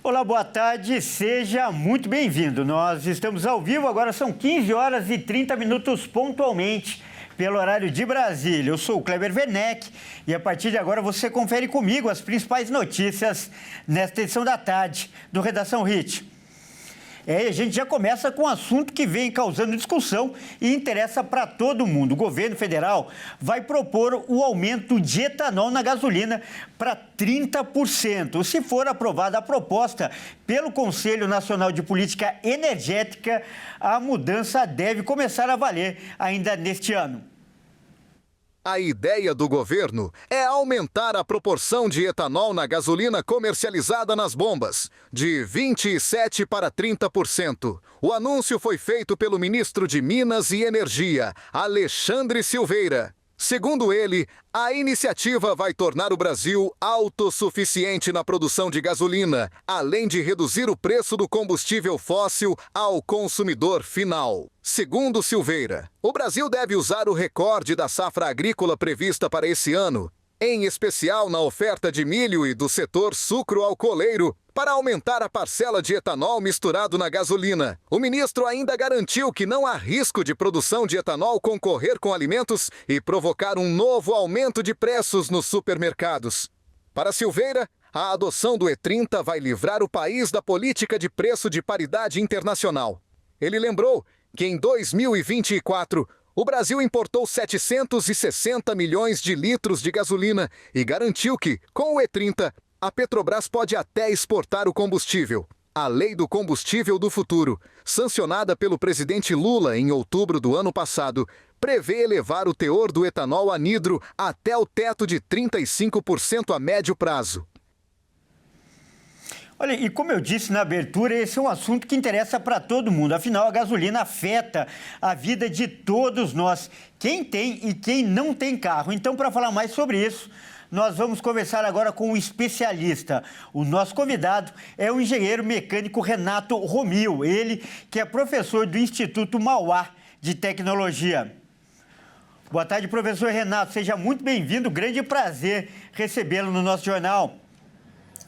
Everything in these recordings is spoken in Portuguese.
Olá, boa tarde, seja muito bem-vindo. Nós estamos ao vivo, agora são 15 horas e 30 minutos pontualmente, pelo horário de Brasília. Eu sou o Kleber Werneck e a partir de agora você confere comigo as principais notícias nesta edição da tarde do Redação HIT. A gente já começa com um assunto que vem causando discussão e interessa para todo mundo. O governo federal vai propor o aumento de etanol na gasolina para 30%. Se for aprovada a proposta pelo Conselho Nacional de Política Energética, a mudança deve começar a valer ainda neste ano. A ideia do governo é aumentar a proporção de etanol na gasolina comercializada nas bombas, de 27% para 30%. O anúncio foi feito pelo ministro de Minas e Energia, Alexandre Silveira. Segundo ele, a iniciativa vai tornar o Brasil autossuficiente na produção de gasolina, além de reduzir o preço do combustível fóssil ao consumidor final. Segundo Silveira, o Brasil deve usar o recorde da safra agrícola prevista para esse ano, em especial na oferta de milho e do setor sucro-alcooleiro, para aumentar a parcela de etanol misturado na gasolina. O ministro ainda garantiu que não há risco de produção de etanol concorrer com alimentos e provocar um novo aumento de preços nos supermercados. Para Silveira, a adoção do E30 vai livrar o país da política de preço de paridade internacional. Ele lembrou que em 2024, o Brasil importou 760 milhões de litros de gasolina e garantiu que, com o E30, a Petrobras pode até exportar o combustível. A Lei do Combustível do Futuro, sancionada pelo presidente Lula em outubro do ano passado, prevê elevar o teor do etanol anidro até o teto de 35% a médio prazo. Olha, e como eu disse na abertura, esse é um assunto que interessa para todo mundo. Afinal, a gasolina afeta a vida de todos nós, quem tem e quem não tem carro. Então, para falar mais sobre isso, nós vamos conversar agora com um especialista. O nosso convidado é o engenheiro mecânico Renato Romil, ele que é professor do Instituto Mauá de Tecnologia. Boa tarde, professor Renato. Seja muito bem-vindo. Grande prazer recebê-lo no nosso jornal.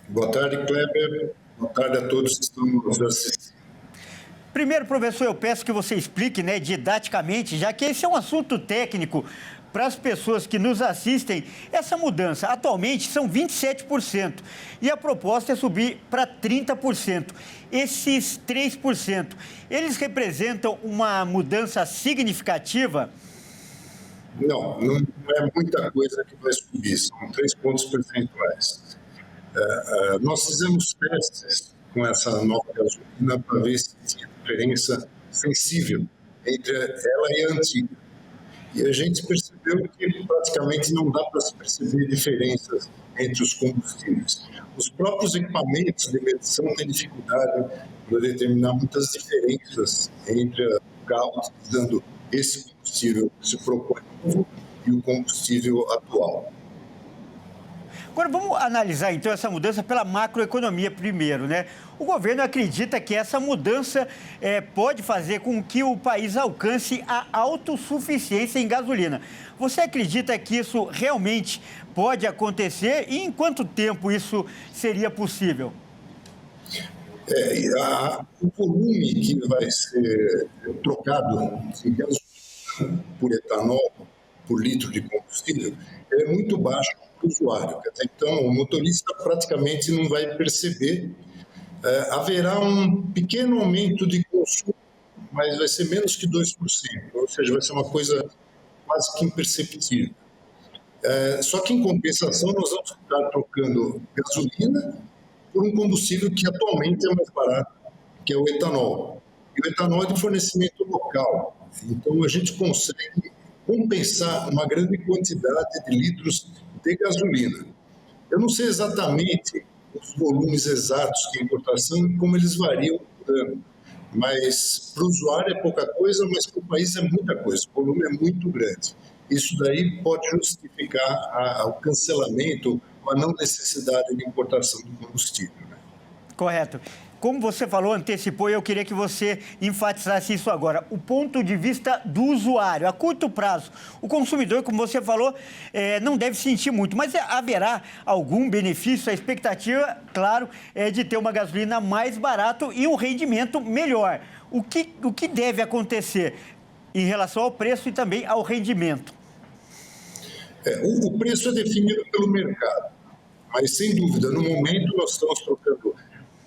Boa tarde, Kleber. Boa tarde a todos que estão nos assistindo. Primeiro, professor, eu peço que você explique, didaticamente, já que esse é um assunto técnico para as pessoas que nos assistem, essa mudança. Atualmente são 27% e a proposta é subir para 30%. Esses 3%, eles representam uma mudança significativa? Não é muita coisa que vai subir, são 3 pontos percentuais. Nós fizemos testes com essa nova gasolina para ver se tinha diferença sensível entre ela e a antiga. E a gente percebeu que praticamente não dá para se perceber diferenças entre os combustíveis. Os próprios equipamentos de medição têm dificuldade para determinar muitas diferenças entre o carro utilizando esse combustível que se propõe novo e o combustível atual. Agora, vamos analisar, então, essa mudança pela macroeconomia primeiro, O governo acredita que essa mudança pode fazer com que o país alcance a autossuficiência em gasolina. Você acredita que isso realmente pode acontecer e em quanto tempo isso seria possível? O volume que vai ser trocado de gasolina por etanol, por litro de combustível, é muito baixo para o usuário. Então, o motorista praticamente não vai perceber. Haverá um pequeno aumento de consumo, mas vai ser menos que 2%, ou seja, vai ser uma coisa quase que imperceptível. Só que, em compensação, nós vamos ficar trocando gasolina por um combustível que atualmente é mais barato, que é o etanol. E o etanol é de fornecimento local. Então, a gente consegue compensar uma grande quantidade de litros de gasolina. Eu não sei exatamente os volumes exatos de importação e como eles variam por ano, mas para o usuário é pouca coisa, mas para o país é muita coisa, o volume é muito grande. Isso daí pode justificar o cancelamento ou a não necessidade de importação do combustível. Correto. como você falou, antecipou, e eu queria que você enfatizasse isso agora. O ponto de vista do usuário, a curto prazo, o consumidor, como você falou, não deve sentir muito, mas haverá algum benefício? A expectativa, claro, é de ter uma gasolina mais barata e um rendimento melhor. O que deve acontecer em relação ao preço e também ao rendimento? O preço é definido pelo mercado, mas sem dúvida, no momento nós estamos trocando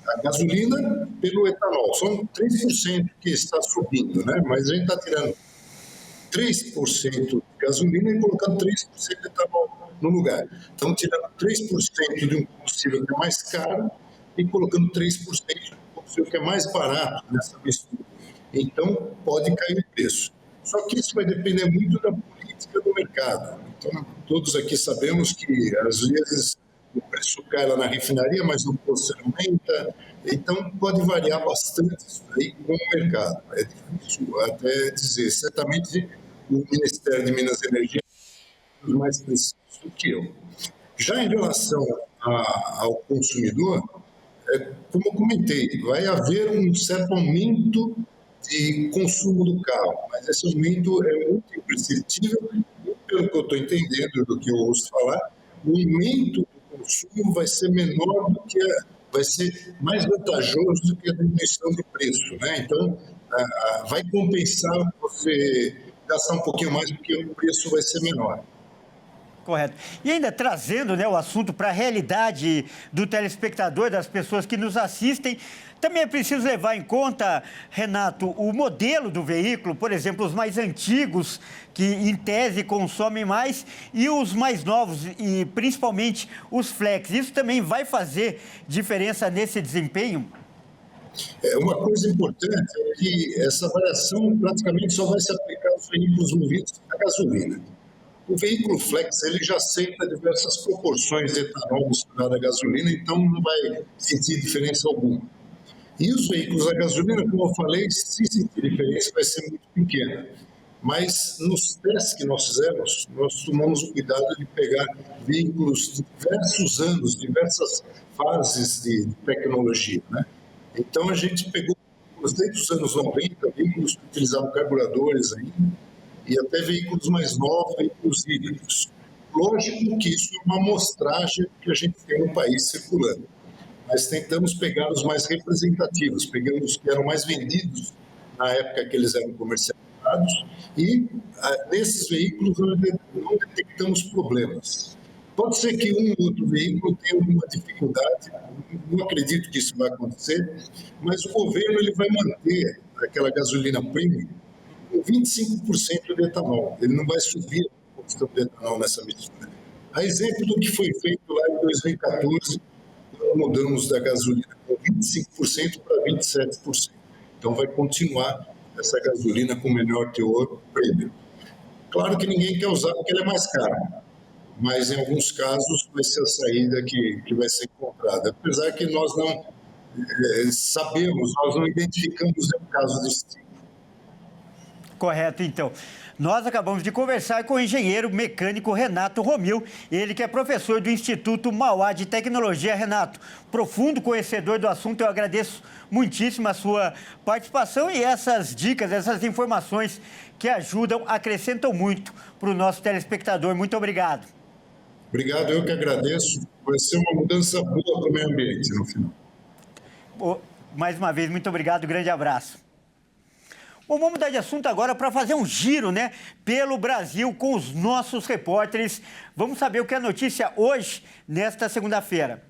a gasolina pelo etanol. São 3% que está subindo, né? Mas a gente está tirando 3% de gasolina e colocando 3% de etanol no lugar. Estamos tirando 3% de um combustível que é mais caro e colocando 3% de um combustível que é mais barato nessa mistura. Então, pode cair o preço. Só que isso vai depender muito da política do mercado. Então, todos aqui sabemos que, às vezes, o preço cai lá na refinaria, mas o custo aumenta. Então, pode variar bastante isso aí com o mercado. É difícil até dizer. Certamente, o Ministério de Minas e Energia é mais preciso do que eu. Já em relação ao consumidor, como eu comentei, vai haver um certo aumento de consumo do carro, mas esse aumento é muito imperceptível e, pelo que eu estou entendendo do que eu ouço falar, o aumento do consumo vai ser menor do que vai ser mais vantajoso do que a diminuição de preço, né? Então, vai compensar você gastar um pouquinho mais porque o preço vai ser menor. Correto. E ainda trazendo, né, o assunto para a realidade do telespectador, das pessoas que nos assistem, também é preciso levar em conta, Renato, o modelo do veículo, por exemplo, os mais antigos, que em tese consomem mais, e os mais novos, e principalmente os flex. Isso também vai fazer diferença nesse desempenho? Uma coisa importante é que essa variação praticamente só vai se aplicar aos veículos movidos a gasolina. O veículo flex ele já aceita diversas proporções de etanol misturado a gasolina, então não vai sentir diferença alguma. E os veículos a gasolina, como eu falei, se sentir diferença vai ser muito pequena. Mas nos testes que nós fizemos, nós tomamos o cuidado de pegar veículos de diversos anos, diversas fases de tecnologia, né? Então a gente pegou, desde os anos 90, veículos que utilizavam carburadores ainda, e até veículos mais novos, veículos híbridos. Lógico que isso é uma amostragem que a gente tem no país circulando, mas tentamos pegar os mais representativos, pegamos os que eram mais vendidos na época que eles eram comercializados e nesses veículos não detectamos problemas. Pode ser que um ou outro veículo tenha alguma dificuldade, não acredito que isso vai acontecer, mas o governo ele vai manter aquela gasolina premium com 25% de etanol. Ele não vai subir a questão de etanol nessa mistura. A exemplo do que foi feito lá em 2014, quando mudamos da gasolina com 25% para 27%. Então vai continuar essa gasolina com menor teor premium. Claro que ninguém quer usar porque ela é mais cara, mas em alguns casos vai ser a saída que vai ser encontrada. Apesar que nós não sabemos, nós não identificamos nenhum caso desse tipo. Correto, então. Nós acabamos de conversar com o engenheiro mecânico Renato Romil, ele que é professor do Instituto Mauá de Tecnologia. Renato, profundo conhecedor do assunto, eu agradeço muitíssimo a sua participação e essas dicas, essas informações que ajudam, acrescentam muito para o nosso telespectador. Muito obrigado. Obrigado, eu que agradeço. Vai ser uma mudança boa para o meio ambiente no final. Mais uma vez, muito obrigado, grande abraço. Bom, vamos mudar de assunto agora para fazer um giro, né, pelo Brasil com os nossos repórteres. Vamos saber o que é notícia hoje, nesta segunda-feira.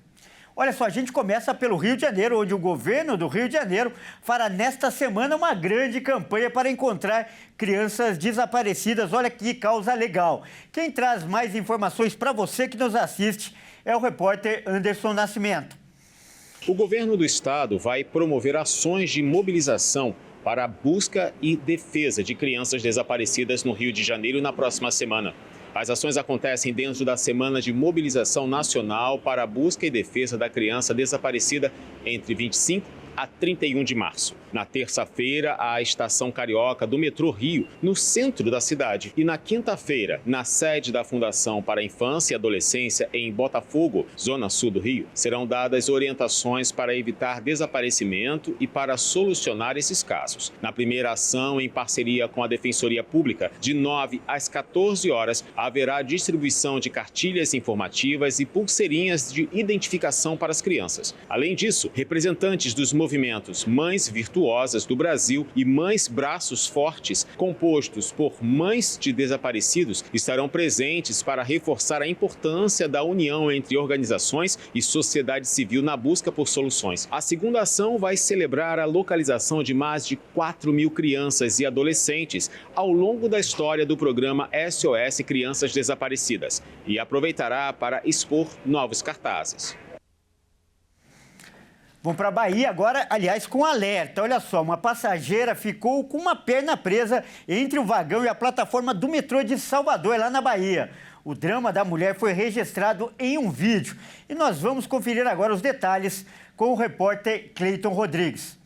Olha só, a gente começa pelo Rio de Janeiro, onde o governo do Rio de Janeiro fará nesta semana uma grande campanha para encontrar crianças desaparecidas. Olha que causa legal. Quem traz mais informações para você que nos assiste é o repórter Anderson Nascimento. O governo do estado vai promover ações de mobilização para a busca e defesa de crianças desaparecidas no Rio de Janeiro na próxima semana. As ações acontecem dentro da Semana de Mobilização Nacional para a Busca e Defesa da Criança Desaparecida entre 25 a 31 de março. Na terça-feira, a estação carioca do metrô Rio, no centro da cidade. E na quinta-feira, na sede da Fundação para a Infância e Adolescência em Botafogo, zona sul do Rio, serão dadas orientações para evitar desaparecimento e para solucionar esses casos. Na primeira ação, em parceria com a Defensoria Pública, de 9 às 14 horas, haverá distribuição de cartilhas informativas e pulseirinhas de identificação para as crianças. Além disso, representantes dos movimentos Mães Virtuosas do Brasil e Mães Braços Fortes, compostos por mães de desaparecidos, estarão presentes para reforçar a importância da união entre organizações e sociedade civil na busca por soluções. A segunda ação vai celebrar a localização de mais de 4.000 crianças e adolescentes ao longo da história do programa SOS Crianças Desaparecidas e aproveitará para expor novos cartazes. Vamos para a Bahia agora, aliás, com alerta. Olha só, uma passageira ficou com uma perna presa entre o vagão e a plataforma do metrô de Salvador, lá na Bahia. O drama da mulher foi registrado em um vídeo. E nós vamos conferir agora os detalhes com o repórter Cleiton Rodrigues.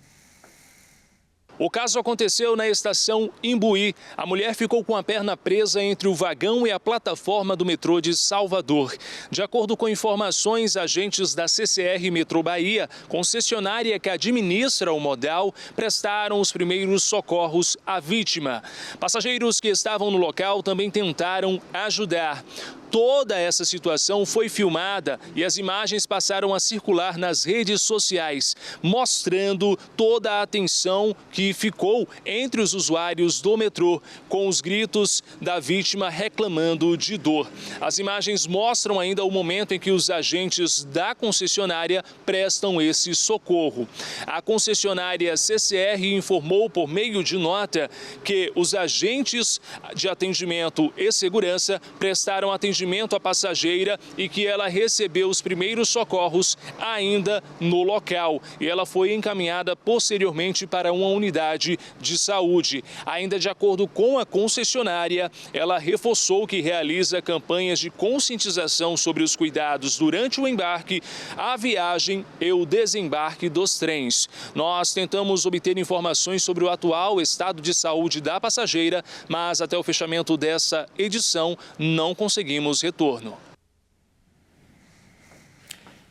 O caso aconteceu na estação Imbuí. A mulher ficou com a perna presa entre o vagão e a plataforma do metrô de Salvador. De acordo com informações, agentes da CCR Metrô Bahia, concessionária que administra o modal, prestaram os primeiros socorros à vítima. Passageiros que estavam no local também tentaram ajudar. Toda essa situação foi filmada e as imagens passaram a circular nas redes sociais, mostrando toda a atenção que ficou entre os usuários do metrô, com os gritos da vítima reclamando de dor. As imagens mostram ainda o momento em que os agentes da concessionária prestam esse socorro. A concessionária CCR informou por meio de nota que os agentes de atendimento e segurança prestaram atendimento à passageira e que ela recebeu os primeiros socorros ainda no local. E ela foi encaminhada posteriormente para uma unidade de saúde. Ainda de acordo com a concessionária, ela reforçou que realiza campanhas de conscientização sobre os cuidados durante o embarque, a viagem e o desembarque dos trens. Nós tentamos obter informações sobre o atual estado de saúde da passageira, mas até o fechamento dessa edição não conseguimos retorno.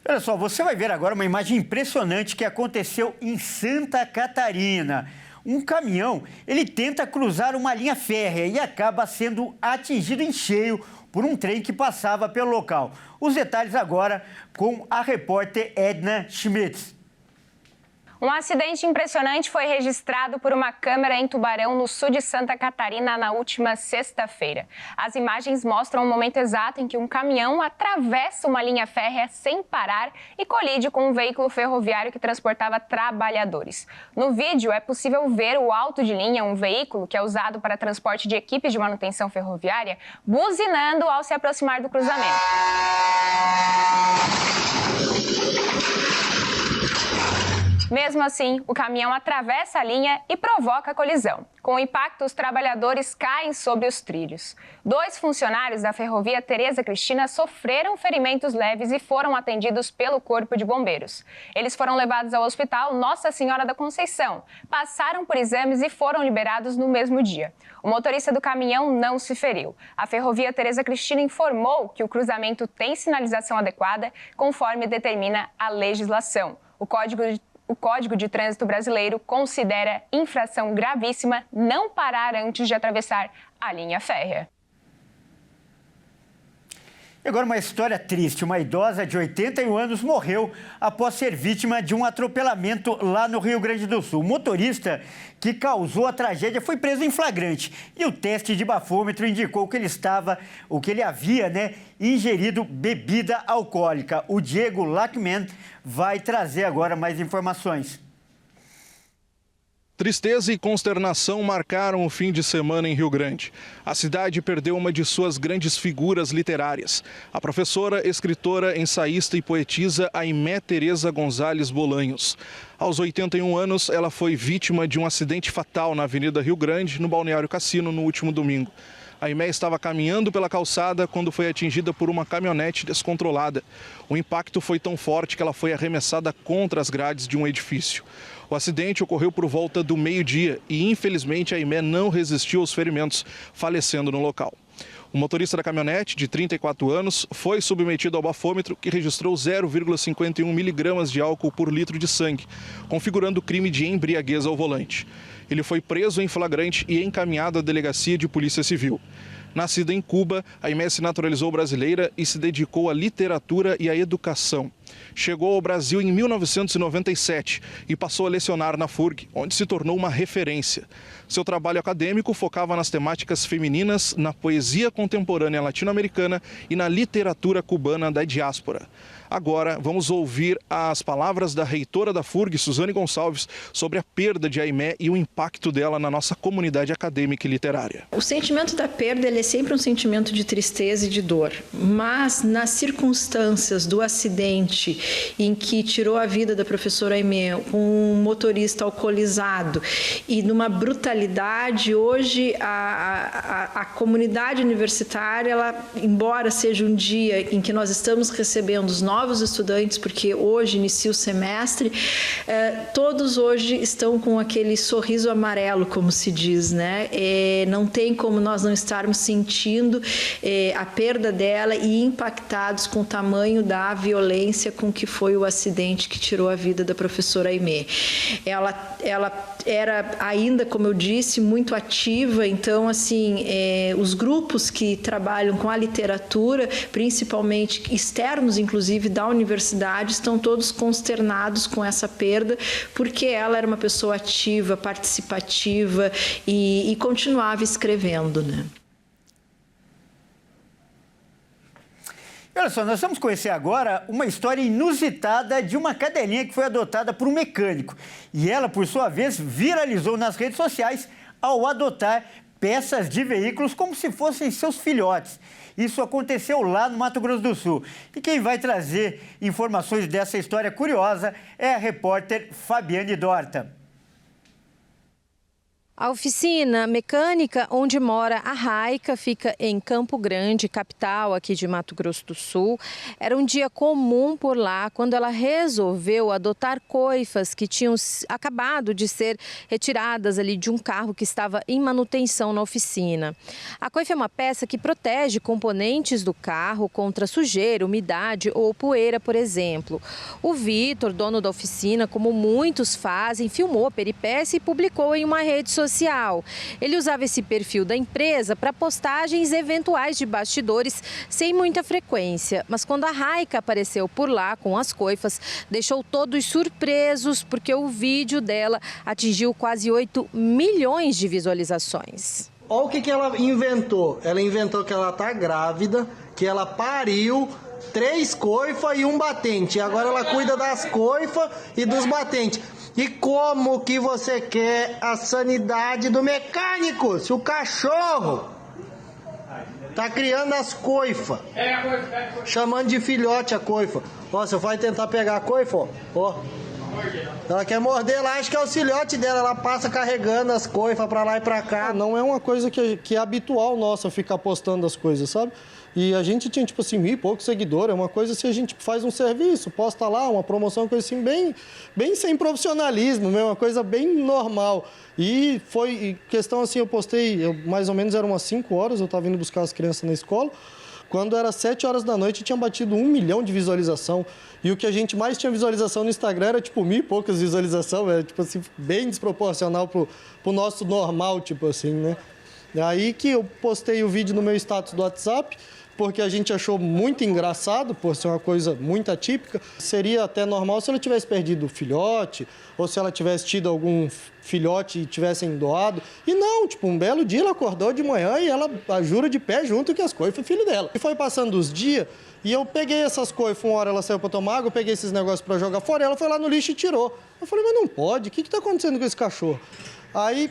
Olha só, você vai ver agora uma imagem impressionante que aconteceu em Santa Catarina. Um caminhão, ele tenta cruzar uma linha férrea e acaba sendo atingido em cheio por um trem que passava pelo local. Os detalhes agora com a repórter Edna Schmitz. Um acidente impressionante foi registrado por uma câmera em Tubarão, no sul de Santa Catarina, na última sexta-feira. As imagens mostram o momento exato em que um caminhão atravessa uma linha férrea sem parar e colide com um veículo ferroviário que transportava trabalhadores. No vídeo é possível ver o alto de linha, um veículo que é usado para transporte de equipes de manutenção ferroviária, buzinando ao se aproximar do cruzamento. Mesmo assim, o caminhão atravessa a linha e provoca a colisão. Com o impacto, os trabalhadores caem sobre os trilhos. 2 funcionários da ferrovia Tereza Cristina sofreram ferimentos leves e foram atendidos pelo Corpo de Bombeiros. Eles foram levados ao Hospital Nossa Senhora da Conceição, passaram por exames e foram liberados no mesmo dia. O motorista do caminhão não se feriu. A ferrovia Tereza Cristina informou que o cruzamento tem sinalização adequada, conforme determina a legislação. O Código de Trânsito Brasileiro considera infração gravíssima não parar antes de atravessar a linha férrea. E agora uma história triste. Uma idosa de 81 anos morreu após ser vítima de um atropelamento lá no Rio Grande do Sul. O motorista que causou a tragédia foi preso em flagrante e o teste de bafômetro indicou que ele havia ingerido bebida alcoólica. O Diego Lachman vai trazer agora mais informações. Tristeza e consternação marcaram o fim de semana em Rio Grande. A cidade perdeu uma de suas grandes figuras literárias. A professora, escritora, ensaísta e poetisa Aimé Tereza Gonzalez Bolanhos. Aos 81 anos, ela foi vítima de um acidente fatal na Avenida Rio Grande, no Balneário Cassino, no último domingo. A Aimé estava caminhando pela calçada quando foi atingida por uma caminhonete descontrolada. O impacto foi tão forte que ela foi arremessada contra as grades de um edifício. O acidente ocorreu por volta do meio-dia e, infelizmente, a Aimé não resistiu aos ferimentos, falecendo no local. O motorista da caminhonete, de 34 anos, foi submetido ao bafômetro, que registrou 0,51 miligramas de álcool por litro de sangue, configurando o crime de embriaguez ao volante. Ele foi preso em flagrante e encaminhado à delegacia de polícia civil. Nascida em Cuba, a Aimé se naturalizou brasileira e se dedicou à literatura e à educação. Chegou ao Brasil em 1997 e passou a lecionar na FURG, onde se tornou uma referência. Seu trabalho acadêmico focava nas temáticas femininas, na poesia contemporânea latino-americana e na literatura cubana da diáspora. Agora, vamos ouvir as palavras da reitora da FURG, Suzane Gonçalves, sobre a perda de Aimé e o impacto dela na nossa comunidade acadêmica e literária. O sentimento da perda ele é sempre um sentimento de tristeza e de dor, mas nas circunstâncias do acidente em que tirou a vida da professora Aimé, um motorista alcoolizado e numa brutalidade, hoje a comunidade universitária, ela, embora seja um dia em que nós estamos recebendo os novos estudantes, porque hoje inicia o semestre, todos hoje estão com aquele sorriso amarelo, como se diz, né? Não tem como nós não estarmos sentindo a perda dela e impactados com o tamanho da violência com que foi o acidente que tirou a vida da professora Aimé. Ela era ainda, como eu disse, muito ativa, então, assim, os grupos que trabalham com a literatura, principalmente externos, inclusive, da universidade, estão todos consternados com essa perda, porque ela era uma pessoa ativa, participativa e continuava escrevendo, né? Olha só, nós vamos conhecer agora uma história inusitada de uma cadelinha que foi adotada por um mecânico. E ela, por sua vez, viralizou nas redes sociais ao adotar peças de veículos como se fossem seus filhotes. Isso aconteceu lá no Mato Grosso do Sul. E quem vai trazer informações dessa história curiosa é a repórter Fabiane Dorta. A oficina mecânica onde mora a Raica fica em Campo Grande, capital aqui de Mato Grosso do Sul. Era um dia comum por lá quando ela resolveu adotar coifas que tinham acabado de ser retiradas ali de um carro que estava em manutenção na oficina. A coifa é uma peça que protege componentes do carro contra sujeira, umidade ou poeira, por exemplo. O Vitor, dono da oficina, como muitos fazem, filmou a peripécia e publicou em uma rede social. Ele usava esse perfil da empresa para postagens eventuais de bastidores sem muita frequência. Mas quando a Raica apareceu por lá com as coifas, deixou todos surpresos porque o vídeo dela atingiu quase 8 milhões de visualizações. Olha o que ela inventou. Ela inventou que ela está grávida, que ela pariu 3 coifas e um batente. Agora ela cuida das coifas e dos batentes. E como que você quer a sanidade do mecânico se o cachorro tá criando as coifas, chamando de filhote a coifa? Ó, você vai tentar pegar a coifa, ó. Ela quer morder lá, acho que é o filhote dela, ela passa carregando as coifas pra lá e pra cá. Não é uma coisa que é habitual nossa ficar postando as coisas, sabe? E a gente tinha, tipo assim, 1.000 e poucos seguidores, é uma coisa assim, a gente faz um serviço, posta lá, uma promoção, coisa assim, bem sem profissionalismo, uma coisa bem normal. E foi questão assim, eu postei, mais ou menos eram umas 5 horas, eu estava indo buscar as crianças na escola, quando era 7 horas da noite tinha batido 1 milhão de visualização. E o que a gente mais tinha visualização no Instagram era tipo 1.000 e poucas visualizações, era tipo assim, bem desproporcional pro nosso normal, tipo assim, né? Aí que eu postei o vídeo no meu status do WhatsApp, porque a gente achou muito engraçado, por ser uma coisa muito atípica. Seria até normal se ela tivesse perdido o filhote, ou se ela tivesse tido algum filhote e tivessem doado. E não, tipo, um belo dia ela acordou de manhã e ela jura de pé junto que as coifas é filho dela. E foi passando os dias e eu peguei essas coifas, uma hora ela saiu para tomar água, eu peguei esses negócios para jogar fora e ela foi lá no lixo e tirou. Eu falei, mas não pode, o que está acontecendo com esse cachorro? Aí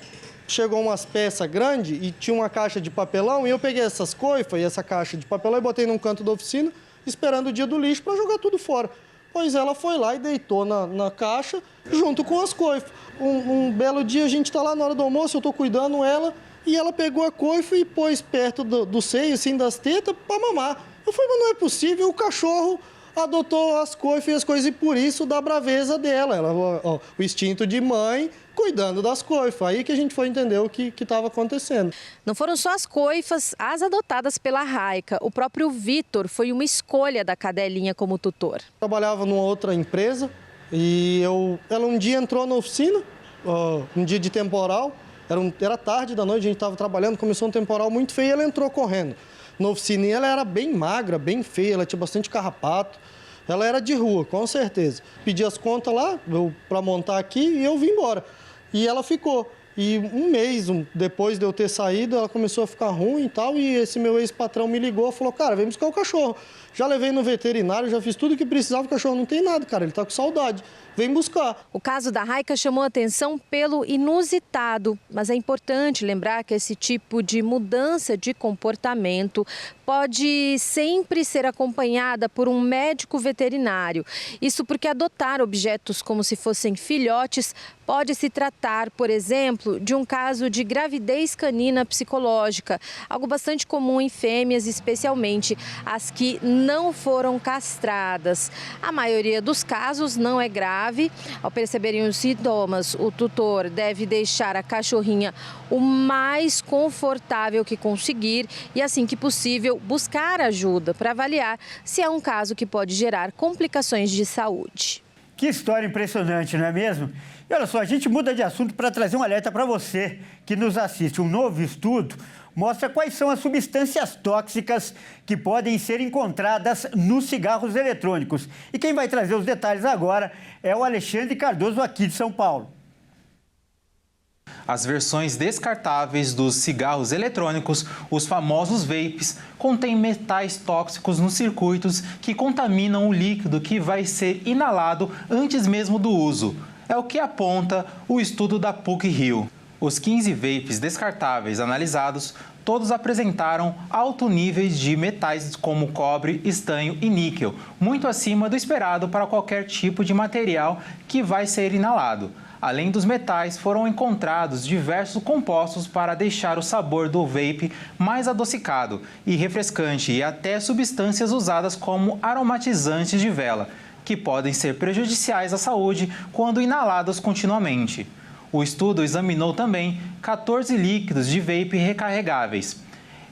chegou umas peças grandes e tinha uma caixa de papelão e eu peguei essas coifas e essa caixa de papelão e botei num canto da oficina, esperando o dia do lixo para jogar tudo fora. Pois ela foi lá e deitou na caixa junto com as coifas. Um belo dia a gente está lá na hora do almoço, eu estou cuidando ela e ela pegou a coifa e pôs perto do seio, assim, das tetas, para mamar. Eu falei, mas não é possível, o cachorro adotou as coifas e as coisas, e por isso da braveza dela. Ela, o instinto de mãe cuidando das coifas. Aí que a gente foi entender o que estava acontecendo. Não foram só as coifas, as adotadas pela Raika. O próprio Vitor foi uma escolha da cadelinha como tutor. Trabalhava numa outra empresa e ela um dia entrou na oficina, um dia de temporal, era tarde da noite, a gente estava trabalhando, começou um temporal muito feio e ela entrou correndo na oficina. E ela era bem magra, bem feia, ela tinha bastante carrapato. Ela era de rua, com certeza. Pedi as contas lá para montar aqui e eu vim embora. E ela ficou. E um mês depois de eu ter saído, ela começou a ficar ruim e tal. E esse meu ex-patrão me ligou e falou, cara, vem buscar o cachorro. Já levei no veterinário, já fiz tudo o que precisava, o cachorro não tem nada, cara, ele tá com saudade. Vem buscar. O caso da Raika chamou atenção pelo inusitado, mas é importante lembrar que esse tipo de mudança de comportamento pode sempre ser acompanhada por um médico veterinário. Isso porque adotar objetos como se fossem filhotes pode se tratar, por exemplo, de um caso de gravidez canina psicológica, algo bastante comum em fêmeas, especialmente as que não foram castradas. A maioria dos casos não é grave. Ao perceberem os sintomas, o tutor deve deixar a cachorrinha o mais confortável que conseguir e, assim que possível, buscar ajuda para avaliar se é um caso que pode gerar complicações de saúde. Que história impressionante, não é mesmo? E olha só, a gente muda de assunto para trazer um alerta para você que nos assiste. Um novo estudo mostra quais são as substâncias tóxicas que podem ser encontradas nos cigarros eletrônicos. E quem vai trazer os detalhes agora é o Alexandre Cardoso, aqui de São Paulo. As versões descartáveis dos cigarros eletrônicos, os famosos vapes, contêm metais tóxicos nos circuitos que contaminam o líquido que vai ser inalado antes mesmo do uso. É o que aponta o estudo da PUC-Rio. Os 15 vapes descartáveis analisados, todos apresentaram altos níveis de metais como cobre, estanho e níquel, muito acima do esperado para qualquer tipo de material que vai ser inalado. Além dos metais, foram encontrados diversos compostos para deixar o sabor do vape mais adocicado e refrescante, e até substâncias usadas como aromatizantes de vela, que podem ser prejudiciais à saúde quando inalados continuamente. O estudo examinou também 14 líquidos de vape recarregáveis.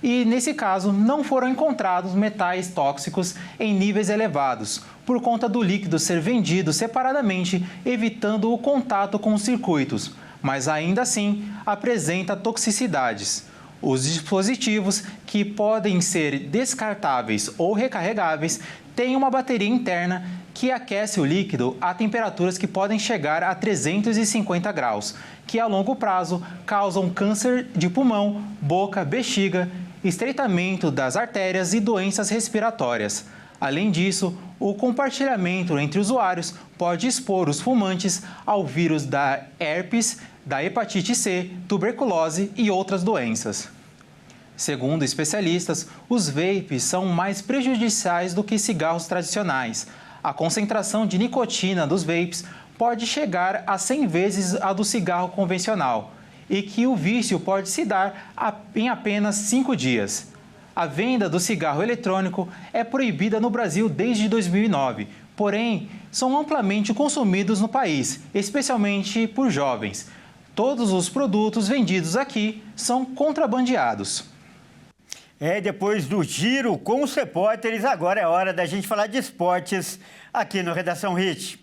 E, nesse caso, não foram encontrados metais tóxicos em níveis elevados, por conta do líquido ser vendido separadamente, evitando o contato com os circuitos, mas ainda assim apresenta toxicidades. Os dispositivos, que podem ser descartáveis ou recarregáveis, têm uma bateria interna que aquece o líquido a temperaturas que podem chegar a 350 graus, que a longo prazo causam câncer de pulmão, boca, bexiga, estreitamento das artérias e doenças respiratórias. Além disso, o compartilhamento entre usuários pode expor os fumantes ao vírus da herpes, da hepatite C, tuberculose e outras doenças. Segundo especialistas, os vapes são mais prejudiciais do que cigarros tradicionais. A concentração de nicotina dos vapes pode chegar a 100 vezes a do cigarro convencional e que o vício pode se dar em apenas 5 dias. A venda do cigarro eletrônico é proibida no Brasil desde 2009, porém, são amplamente consumidos no país, especialmente por jovens. Todos os produtos vendidos aqui são contrabandeados. Depois do giro com os repórteres, agora é hora da gente falar de esportes aqui no Redação Hit.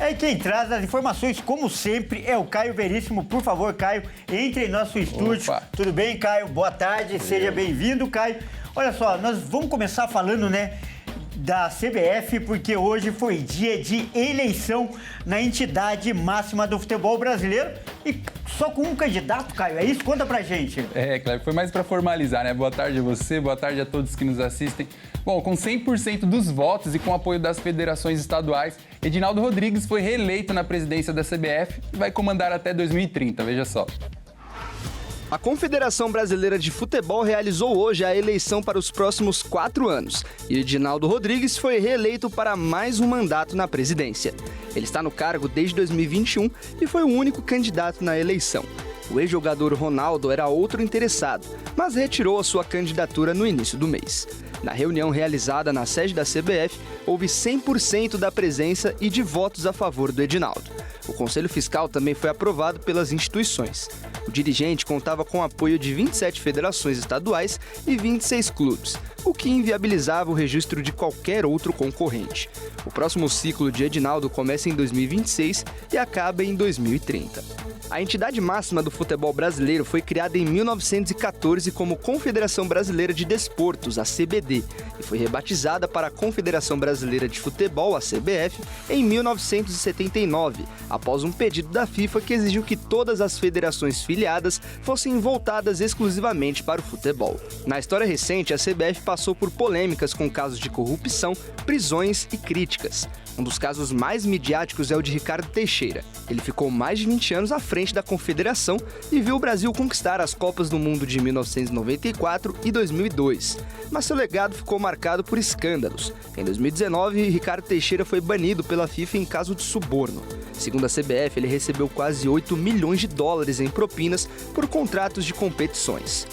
E quem traz as informações, como sempre, é o Caio Veríssimo. Por favor, Caio, entre em nosso estúdio. Opa. Tudo bem, Caio? Boa tarde, seja bem-vindo, Caio. Olha só, nós vamos começar falando, da CBF, porque hoje foi dia de eleição na entidade máxima do futebol brasileiro e só com um candidato, Caio, é isso? Conta pra gente. Claro, foi mais pra formalizar, né? Boa tarde a você, boa tarde a todos que nos assistem. Bom, com 100% dos votos e com apoio das federações estaduais, Edinaldo Rodrigues foi reeleito na presidência da CBF e vai comandar até 2030, veja só. A Confederação Brasileira de Futebol realizou hoje a eleição para os próximos 4 anos e Edinaldo Rodrigues foi reeleito para mais um mandato na presidência. Ele está no cargo desde 2021 e foi o único candidato na eleição. O ex-jogador Ronaldo era outro interessado, mas retirou a sua candidatura no início do mês. Na reunião realizada na sede da CBF, houve 100% da presença e de votos a favor do Edinaldo. O Conselho Fiscal também foi aprovado pelas instituições. O dirigente contava com o apoio de 27 federações estaduais e 26 clubes, o que inviabilizava o registro de qualquer outro concorrente. O próximo ciclo de Edinaldo começa em 2026 e acaba em 2030. A entidade máxima do futebol brasileiro foi criada em 1914 como Confederação Brasileira de Desportos, a CBD, e foi rebatizada para a Confederação Brasileira de Futebol, a CBF, em 1979, após um pedido da FIFA que exigiu que todas as federações filiadas fossem voltadas exclusivamente para o futebol. Na história recente, a CBF passou por polêmicas com casos de corrupção, prisões e críticas. Um dos casos mais midiáticos é o de Ricardo Teixeira. Ele ficou mais de 20 anos à frente da Confederação e viu o Brasil conquistar as Copas do Mundo de 1994 e 2002. Mas seu legado ficou marcado por escândalos. Em 2019, Ricardo Teixeira foi banido pela FIFA em caso de suborno. Segundo a CBF, ele recebeu quase 8 milhões de dólares em propinas por contratos de competições.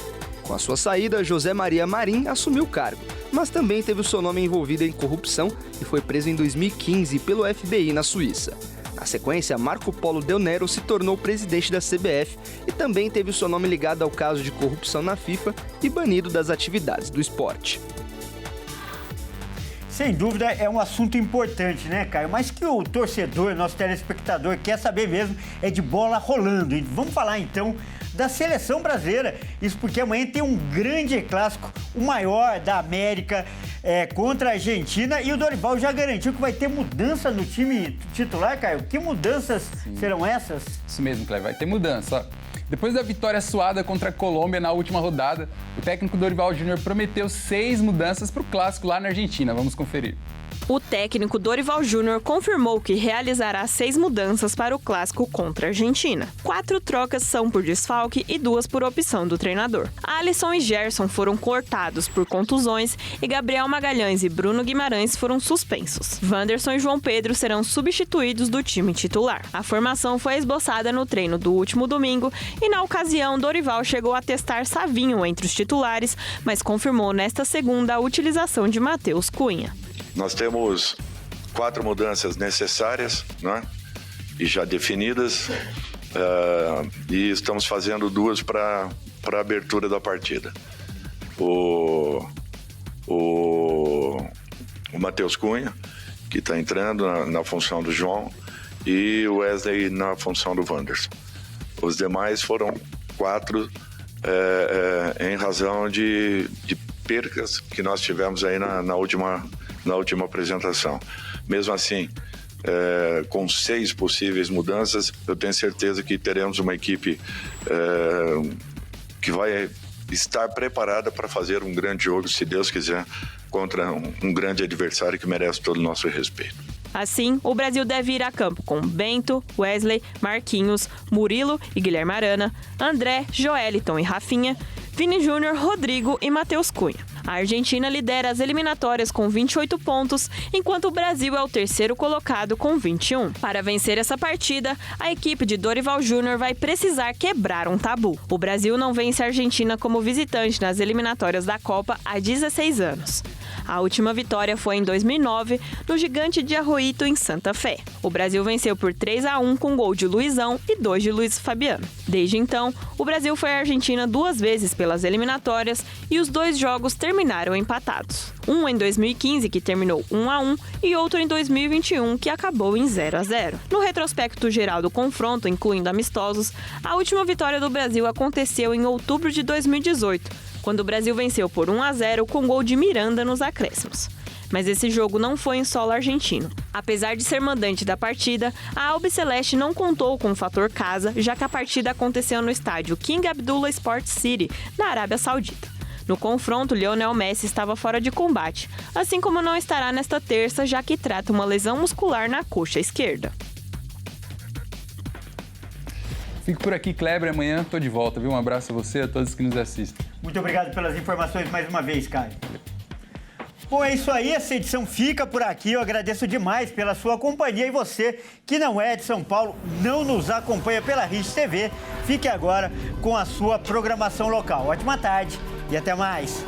Com a sua saída, José Maria Marim assumiu o cargo, mas também teve o seu nome envolvido em corrupção e foi preso em 2015 pelo FBI na Suíça. Na sequência, Marco Polo Del Nero se tornou presidente da CBF e também teve o seu nome ligado ao caso de corrupção na FIFA e banido das atividades do esporte. Sem dúvida, é um assunto importante, né, Caio? Mas que o torcedor, nosso telespectador, quer saber mesmo é de bola rolando. E vamos falar, então, da seleção brasileira. Isso porque amanhã tem um grande clássico, o maior da América, contra a Argentina. E o Dorival já garantiu que vai ter mudança no time titular, Caio. Que mudanças serão essas? Isso mesmo, Cleber, vai ter mudança. Depois da vitória suada contra a Colômbia na última rodada, o técnico Dorival Júnior prometeu 6 mudanças para o clássico lá na Argentina. Vamos conferir. O técnico Dorival Júnior confirmou que realizará 6 mudanças para o clássico contra a Argentina. 4 trocas são por desfalque e 2 por opção do treinador. Alisson e Gerson foram cortados por contusões e Gabriel Magalhães e Bruno Guimarães foram suspensos. Wanderson e João Pedro serão substituídos do time titular. A formação foi esboçada no treino do último domingo e, na ocasião, Dorival chegou a testar Savinho entre os titulares, mas confirmou nesta segunda a utilização de Matheus Cunha. Nós temos 4 mudanças necessárias, né? E já definidas, e estamos fazendo 2 para a abertura da partida. O Matheus Cunha, que está entrando na função do João, e o Wesley na função do Wanderson. Os demais foram 4 em razão de percas que nós tivemos aí na última apresentação. Mesmo assim, com 6 possíveis mudanças, eu tenho certeza que teremos uma equipe que vai estar preparada para fazer um grande jogo, se Deus quiser, contra um grande adversário que merece todo o nosso respeito. Assim, o Brasil deve ir a campo com Bento, Wesley, Marquinhos, Murilo e Guilherme Arana, André, Joeliton e Rafinha, Vini Júnior, Rodrigo e Matheus Cunha. A Argentina lidera as eliminatórias com 28 pontos, enquanto o Brasil é o terceiro colocado com 21. Para vencer essa partida, a equipe de Dorival Júnior vai precisar quebrar um tabu. O Brasil não vence a Argentina como visitante nas eliminatórias da Copa há 16 anos. A última vitória foi em 2009, no Gigante de Arroito, em Santa Fé. O Brasil venceu por 3-1 com gol de Luizão e 2 de Luiz Fabiano. Desde então, o Brasil foi à Argentina 2 vezes pelas eliminatórias e os 2 jogos terminaram empatados. Um em 2015, que terminou 1-1, e outro em 2021, que acabou em 0-0. No retrospecto geral do confronto, incluindo amistosos, a última vitória do Brasil aconteceu em outubro de 2018, quando o Brasil venceu por 1-0 com gol de Miranda nos acréscimos. Mas esse jogo não foi em solo argentino. Apesar de ser mandante da partida, a Albiceleste não contou com o fator casa, já que a partida aconteceu no estádio King Abdullah Sports City, na Arábia Saudita. No confronto, Lionel Messi estava fora de combate, assim como não estará nesta terça, já que trata uma lesão muscular na coxa esquerda. Fico por aqui, Kleber. Amanhã estou de volta, viu? Um abraço a você e a todos que nos assistem. Muito obrigado pelas informações mais uma vez, Caio. Bom, é isso aí, essa edição fica por aqui. Eu agradeço demais pela sua companhia e você que não é de São Paulo, não nos acompanha pela RIS TV, fique agora com a sua programação local. Ótima tarde e até mais.